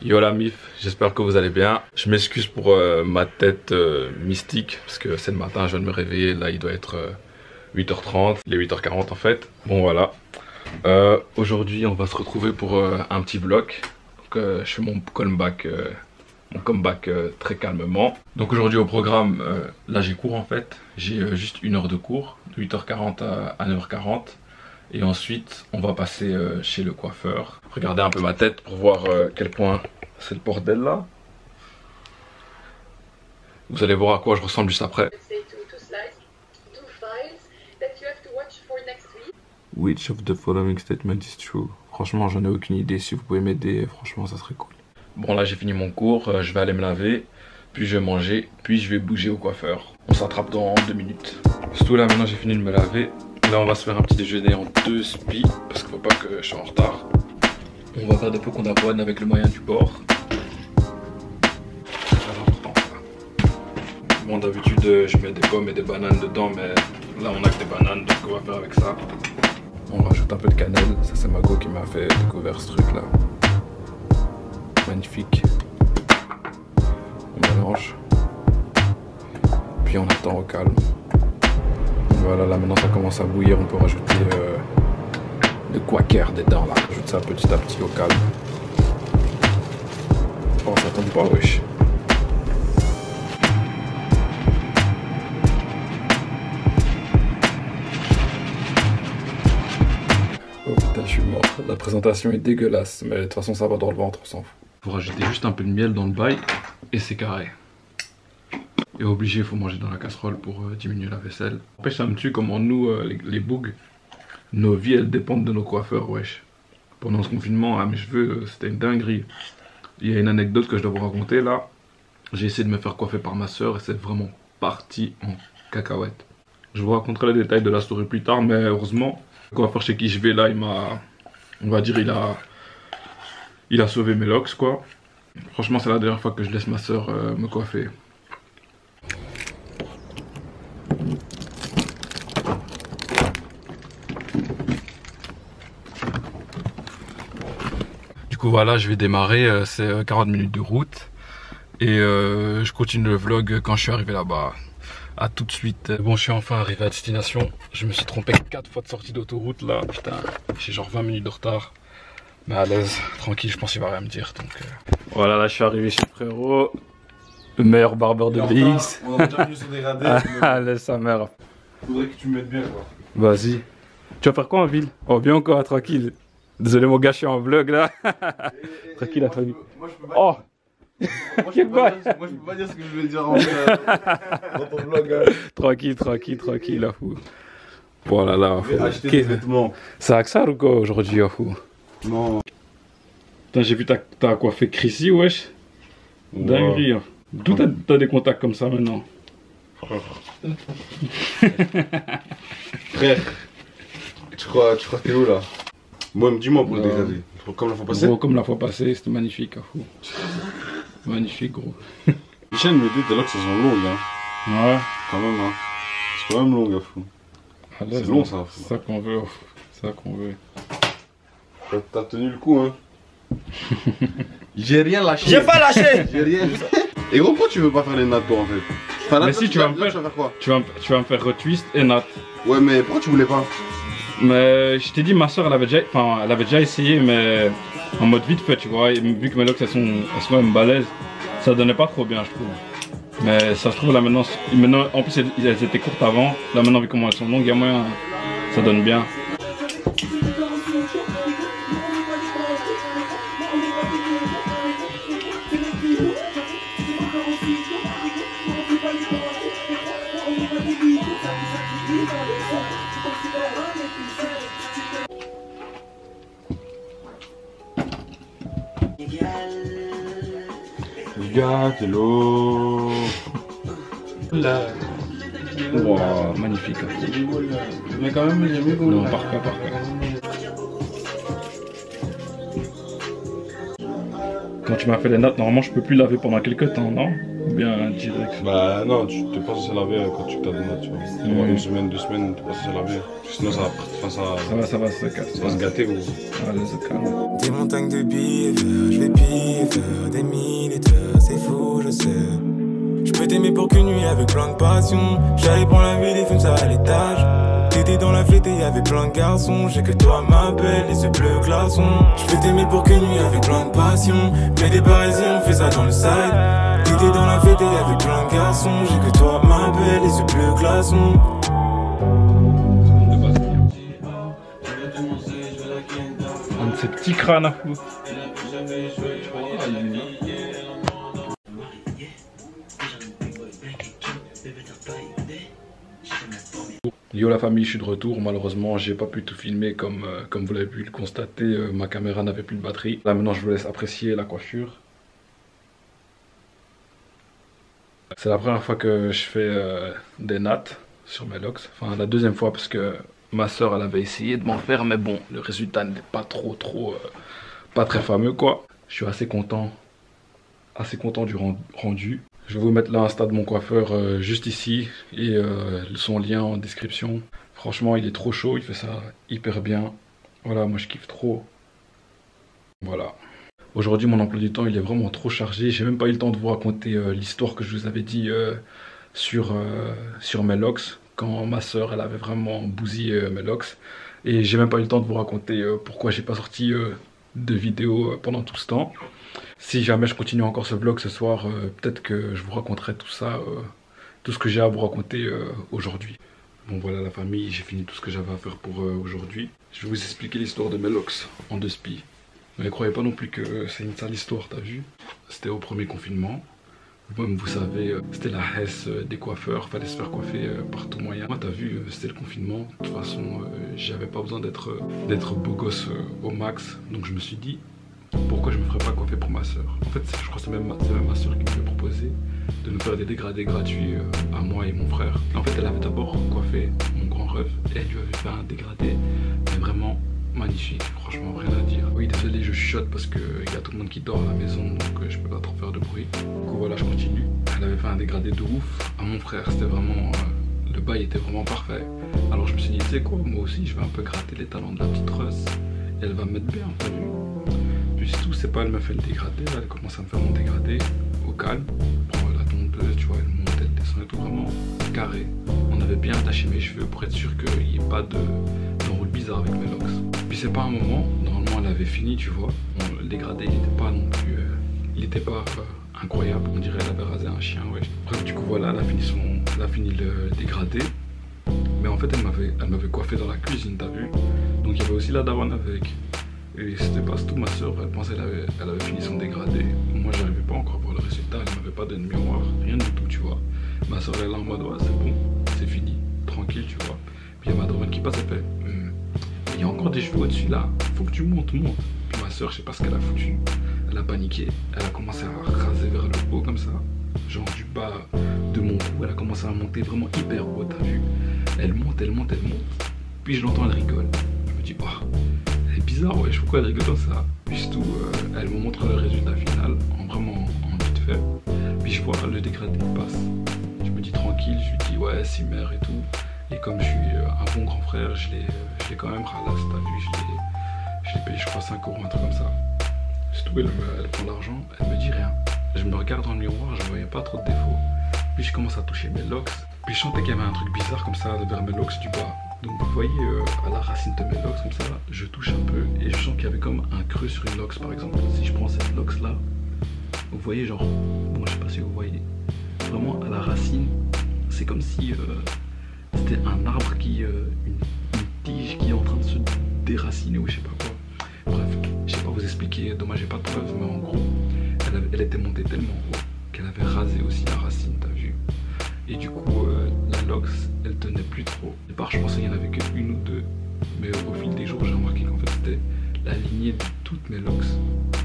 Yo la mif, j'espère que vous allez bien. Je m'excuse pour ma tête mystique parce que c'est le matin, je viens de me réveiller. Là il doit être 8h30, il est 8h40 en fait. Bon voilà. Aujourd'hui on va se retrouver pour un petit vlog. Donc je fais mon comeback, très calmement. Donc aujourd'hui au programme, là j'ai cours en fait. J'ai juste une heure de cours, de 8h40 à 9h40. Et ensuite, on va passer chez le coiffeur. Regardez un peu ma tête pour voir quel point c'est le bordel là. Vous allez voir à quoi je ressemble juste après. Which of the following statement is true? Franchement, j'en ai aucune idée. Si vous pouvez m'aider, franchement, ça serait cool. Bon, là, j'ai fini mon cours. Je vais aller me laver. Puis je vais manger. Puis je vais bouger au coiffeur. On s'attrape dans 2 minutes. Surtout là, maintenant, j'ai fini de me laver. Là on va se faire un petit déjeuner en 2 spies parce qu'il ne faut pas que je sois en retard. On va faire des pots qu'on avoine avec le moyen du bord. C'est très important ça. Bon d'habitude je mets des pommes et des bananes dedans, mais là on a que des bananes donc on va faire avec ça. On rajoute un peu de cannelle, ça c'est Mago qui m'a fait découvrir ce truc là. Magnifique. On mélange. Puis on attend au calme. Voilà, là maintenant ça commence à bouillir, on peut rajouter le quaker dedans là, rajoute ça petit à petit au calme. Oh ça tombe pas wesh. Oh putain je suis mort, la présentation est dégueulasse, mais de toute façon ça va dans le ventre, on s'en fout. Faut rajouter juste un peu de miel dans le bail et c'est carré. Et obligé, il faut manger dans la casserole pour diminuer la vaisselle. Après, ça me tue comment nous, les bougs, nos vies, elles dépendent de nos coiffeurs, wesh. Pendant ce confinement, mes cheveux, c'était une dinguerie. Il y a une anecdote que je dois vous raconter, là. J'ai essayé de me faire coiffer par ma soeur et c'est vraiment parti en cacahuète. Je vous raconterai les détails de la story plus tard, mais heureusement, le coiffeur chez qui je vais, là, il m'a... On va dire, il a sauvé mes locks, quoi. Franchement, c'est la dernière fois que je laisse ma soeur me coiffer. Voilà, je vais démarrer, c'est 40 minutes de route et je continue le vlog quand je suis arrivé là-bas. A tout de suite. Bon, je suis enfin arrivé à destination. Je me suis trompé 4 fois de sortie d'autoroute là. Putain, j'ai genre 20 minutes de retard. Mais à l'aise, tranquille, je pense qu'il va rien me dire. Donc voilà, là je suis arrivé chez le frérot. Le meilleur barbeur de BX. On a déjà venu se dégrader. Ah, laisse sa mère. Faudrait que tu me mettes bien quoi. Vas-y. Tu vas faire quoi en ville? Oh, bien encore, tranquille. Désolé mon gars, je suis en vlog là. Tranquille la famille. Moi je peux pas. Oh. Moi je peux pas dire ce que je vais dire en dans ton vlog. Tranquille la fou. Voilà là. Acheter des vêtements. C'est Axar ou quoi aujourd'hui à fou? Non. Putain, j'ai vu t'as coiffé Chrissy wesh. Dinguerie. Hein. D'où t'as des contacts comme ça maintenant? Frère. Tu crois que t'es où là? Moi, dis-moi pour le dégrader. Comme la fois passée. Gros, comme la fois passée, c'était magnifique à fou. Magnifique gros. Michel me dit là que ça sont longues hein. Ouais. Quand même hein. C'est quand même long à fou. C'est long ça. C'est ça qu'on veut. C'est ça qu'on veut. T'as tenu le coup hein. J'ai rien lâché. J'ai pas lâché. J'ai rien. Et gros pourquoi tu veux pas faire les nattes toi en fait? Enfin, mais si tu vas me faire quoi? Tu vas me faire retwist et nat. Ouais mais pourquoi tu voulais pas? Mais je t'ai dit ma soeur elle avait déjà essayé mais en mode vite fait tu vois, et vu que mes locks elles sont quand même balèzes, ça donnait pas trop bien je trouve. Mais ça se trouve là maintenant en plus elles étaient courtes avant, là maintenant vu comment elles sont longues, il y a moyen ça donne bien. Gâteau. Là. Wow, magnifique. Mais quand même, j'ai mieux. Non, parfait. Quand tu m'as fait les nattes, normalement je peux plus laver pendant quelques temps, non? Ou bien direct? Bah non, tu t'es pas censé laver quand tu t'as des notes, tu vois. Pendant une semaine, 2 semaines, t'es pas censé laver. Sinon ça Ça va, ça casse. va se gâter gros. Allez, se calme. Des montagnes de billets verts, je vais piller faire des militaires, c'est fou, je sais. Je peux t'aimer pour qu'une nuit avec plein de passion. J'allais prendre la vie des films, ça à l'étage. T'étais dans la fête et y'avait plein de garçons. J'ai que toi ma belle, les yeux bleus glaçons. Je peux t'aimer pour qu'une nuit avec plein de passion. Mais des parisiens, on fait ça dans le side. T'étais dans la fête et y'avait plein de garçons. J'ai que toi ma belle, les yeux bleus glaçons. Un de ces petits crânes à fou. Yo la famille, je suis de retour. Malheureusement, j'ai pas pu tout filmer comme vous l'avez pu le constater. Ma caméra n'avait plus de batterie. Là maintenant, je vous laisse apprécier la coiffure. C'est la première fois que je fais des nattes sur mes locks. Enfin, la deuxième fois parce que ma soeur elle avait essayé de m'en faire, mais bon, le résultat n'est pas pas très fameux quoi. Je suis assez content du rendu. Je vais vous mettre l'insta de mon coiffeur juste ici et son lien en description. Franchement, il est trop chaud, il fait ça hyper bien. Voilà, moi je kiffe trop. Voilà. Aujourd'hui, mon emploi du temps, il est vraiment trop chargé. J'ai même pas eu le temps de vous raconter l'histoire que je vous avais dit sur mes locks. Quand ma soeur, elle avait vraiment bousillé mes locks. Et j'ai même pas eu le temps de vous raconter pourquoi j'ai pas sorti de vidéo pendant tout ce temps. Si jamais je continue encore ce vlog ce soir, peut-être que je vous raconterai tout ça, tout ce que j'ai à vous raconter aujourd'hui. Bon voilà la famille, j'ai fini tout ce que j'avais à faire pour aujourd'hui. Je vais vous expliquer l'histoire de mes locks en 2 spies. Mais ne croyez pas non plus que c'est une sale histoire, t'as vu? C'était au premier confinement. Comme vous savez, c'était la hesse des coiffeurs, fallait se faire coiffer par tout moyen. Moi t'as vu, c'était le confinement, de toute façon j'avais pas besoin d'être beau gosse au max. Donc je me suis dit, pourquoi je me ferais pas coiffer pour ma soeur? En fait je crois que c'est même ma soeur qui m'avait proposé de nous faire des dégradés gratuits à moi et mon frère. En fait elle avait d'abord coiffé mon grand ref et elle lui avait fait un dégradé, mais vraiment magnifique, franchement rien à dire. Oui désolé je chuchote parce qu'il y a tout le monde qui dort à la maison donc je peux pas trop faire de bruit. Du coup voilà je continue. Elle avait fait un dégradé de ouf à mon frère, c'était vraiment... le bail était vraiment parfait. Alors je me suis dit tu sais quoi, moi aussi je vais un peu gratter les talons de la petite Russ. Et elle va me mettre bien, t'as vu? Puis c'est tout, c'est pas elle me fait le dégradé, là, elle commence à me faire mon dégradé au calme. Prends la tondeuse, tu vois, elle monte, elle descend et tout vraiment carré. On avait bien attaché mes cheveux pour être sûr qu'il n'y ait pas d'enroule bizarre avec mes locks. Puis c'est pas un moment, normalement elle avait fini, tu vois. Bon, le dégradé il n'était pas non plus, il était pas incroyable, on dirait elle avait rasé un chien, ouais. Bref du coup voilà, elle a fini le dégradé. Mais en fait elle m'avait coiffé dans la cuisine, t'as vu? Donc il y avait aussi la daronne avec. Et c'était pas tout, ma soeur, elle pensait qu'elle avait fini son dégradé. Moi j'arrivais pas encore à voir le résultat, elle m'avait pas donné de miroir, rien du tout, tu vois. Ma soeur elle est là en mode ouais c'est bon, c'est fini, tranquille, tu vois. Puis il y a ma daronne qui passe, elle fait il y a encore des cheveux au-dessus là, faut que tu montes. Puis ma soeur, je sais pas ce qu'elle a foutu, elle a paniqué, elle a commencé à raser vers le haut comme ça, genre du bas de mon cou, elle a commencé à monter vraiment hyper haut, t'as vu. Elle monte, puis je l'entends, elle rigole. Je me dis, oh, elle est bizarre, ouais, pourquoi elle rigole comme ça? Puis surtout, elle me montre le résultat final, en vite fait. Puis je vois le dégradé qui passe. Je me dis tranquille, je lui dis, ouais, c'est mère et tout. Et comme je suis un bon grand frère, je l'ai quand même ralasse, t'as vu, je l'ai payé, je crois, 5 €, un truc comme ça. Surtout, elle prend l'argent, elle me dit rien. Je me regarde dans le miroir, je voyais pas trop de défauts. Puis je commence à toucher mes locks. Puis je sentais qu'il y avait un truc bizarre comme ça vers mes locks du bas. Donc vous voyez à la racine de mes locks comme ça, je touche un peu et je sens qu'il y avait comme un creux sur une locks par exemple. Si je prends cette locks là, vous voyez genre, bon je sais pas si vous voyez, vraiment à la racine, c'est comme si c'était un arbre qui, une tige qui est en train de se déraciner ou je sais pas quoi. Bref, je sais pas vous expliquer, dommage j'ai pas de preuves, mais en gros, elle était montée tellement haut qu'elle avait rasé aussi la racine, t'as vu. Et du coup, la locks, elle tenait plus trop. Au départ, je pensais qu'il n'y en avait qu'une ou deux. Mais au fil des jours, j'ai remarqué qu'en fait, c'était la lignée de toutes mes locks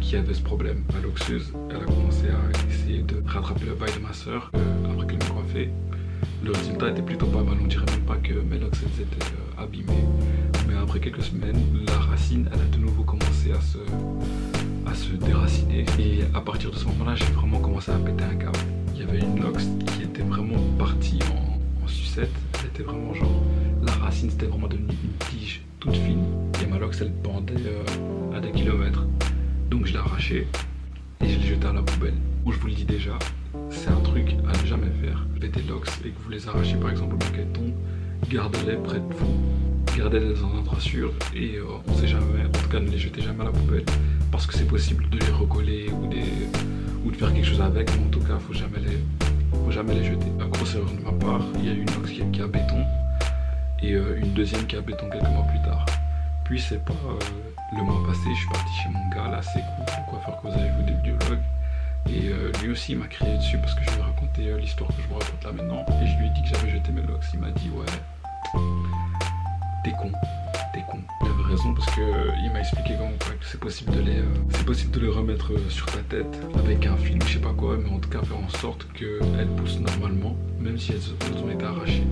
qui avait ce problème. Ma loxeuse, elle a commencé à essayer de rattraper le bail de ma soeur après qu'elle me coiffait. Le résultat était plutôt pas mal. On dirait même pas que mes locks elles étaient abîmées. Mais après quelques semaines, la racine, elle a de nouveau commencé à se déraciner. Et à partir de ce moment-là, j'ai vraiment commencé à péter un câble. Il y avait une lox qui était vraiment partie en sucette. Elle était vraiment genre, la racine c'était vraiment devenu une tige toute fine. Et ma lox elle pendait à des kilomètres. Donc je l'ai arrachée et je l'ai jetée à la poubelle. Où je vous le dis déjà, c'est un truc à ne jamais faire. Vous avez des locks et que vous les arrachez par exemple au moqueton, gardez-les près de vous, gardez-les dans un endroit sûr et on sait jamais, en tout cas ne les jetez jamais à la poubelle parce que c'est possible de les recoller ou de faire quelque chose avec, mais en tout cas faut jamais les jeter. À grosse erreur de ma part, il y a une lox qui a béton et une deuxième qui a béton quelques mois plus tard. Puis c'est pas le mois passé, je suis parti chez mon gars là, c'est cool, le coiffeur que vous avez vu au début du vlog. Et lui aussi il m'a crié dessus parce que je lui ai raconté l'histoire que je vous raconte là maintenant. Et je lui ai dit que j'avais jeté mes locks. Il m'a dit ouais, t'es con. Il avait raison parce que il m'a expliqué comment que c'est possible de les remettre sur ta tête avec un film, je sais pas quoi, mais en tout cas faire en sorte qu'elles poussent normalement, même si elles ont été arrachées.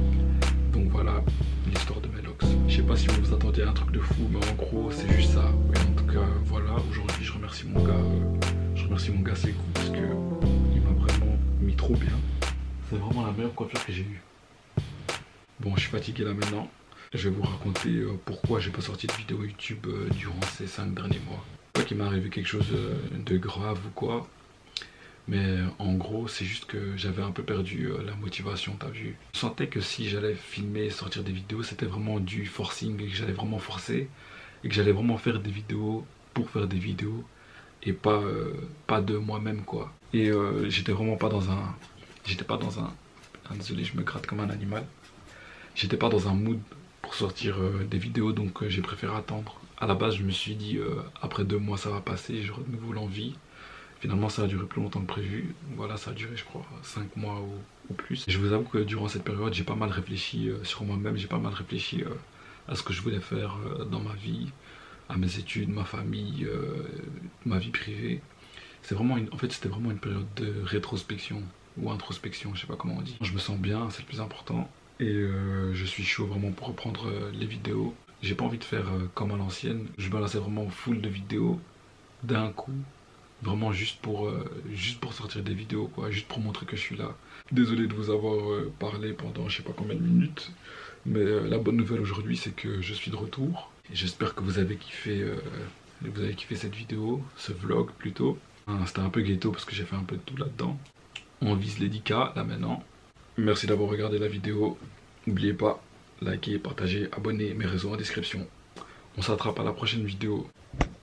Donc voilà l'histoire de mes locks. Je sais pas si vous vous attendiez à un truc de fou, mais en gros c'est juste ça. Et en tout cas voilà, aujourd'hui je remercie mon gars, c'est cool parce que il m'a vraiment mis trop bien. C'est vraiment la meilleure coiffure que j'ai eue. Bon, je suis fatigué là maintenant. Je vais vous raconter pourquoi j'ai pas sorti de vidéo YouTube durant ces 5 derniers mois. Pas qu'il m'est arrivé quelque chose de grave ou quoi, mais en gros c'est juste que j'avais un peu perdu la motivation, t'as vu. Je sentais que si j'allais filmer et sortir des vidéos, c'était vraiment du forcing et que j'allais vraiment forcer et que j'allais vraiment faire des vidéos pour faire des vidéos et pas de moi-même quoi. Et j'étais vraiment pas dans un... désolé, je me gratte comme un animal. J'étais pas dans un mood pour sortir des vidéos, donc j'ai préféré attendre. À la base je me suis dit après 2 mois ça va passer, je renouveau l'envie. Finalement ça a duré plus longtemps que prévu. Voilà, ça a duré je crois 5 mois ou plus. Je vous avoue que durant cette période j'ai pas mal réfléchi sur moi-même, j'ai pas mal réfléchi à ce que je voulais faire dans ma vie, à mes études, ma famille, ma vie privée. C'est vraiment en fait c'était vraiment une période de rétrospection ou introspection, je sais pas comment on dit. Je me sens bien, c'est le plus important. Et je suis chaud vraiment pour reprendre les vidéos. J'ai pas envie de faire comme à l'ancienne. Je me lançais vraiment full de vidéos d'un coup. Vraiment juste pour sortir des vidéos quoi. Juste pour montrer que je suis là. Désolé de vous avoir parlé pendant je sais pas combien de minutes. Mais la bonne nouvelle aujourd'hui c'est que je suis de retour. J'espère que vous avez kiffé cette vidéo, ce vlog plutôt. C'était un peu ghetto parce que j'ai fait un peu de tout là-dedans. On vise les 10K là maintenant. Merci d'avoir regardé la vidéo. N'oubliez pas, likez, partagez, abonnez, mes réseaux en description. On s'attrape à la prochaine vidéo.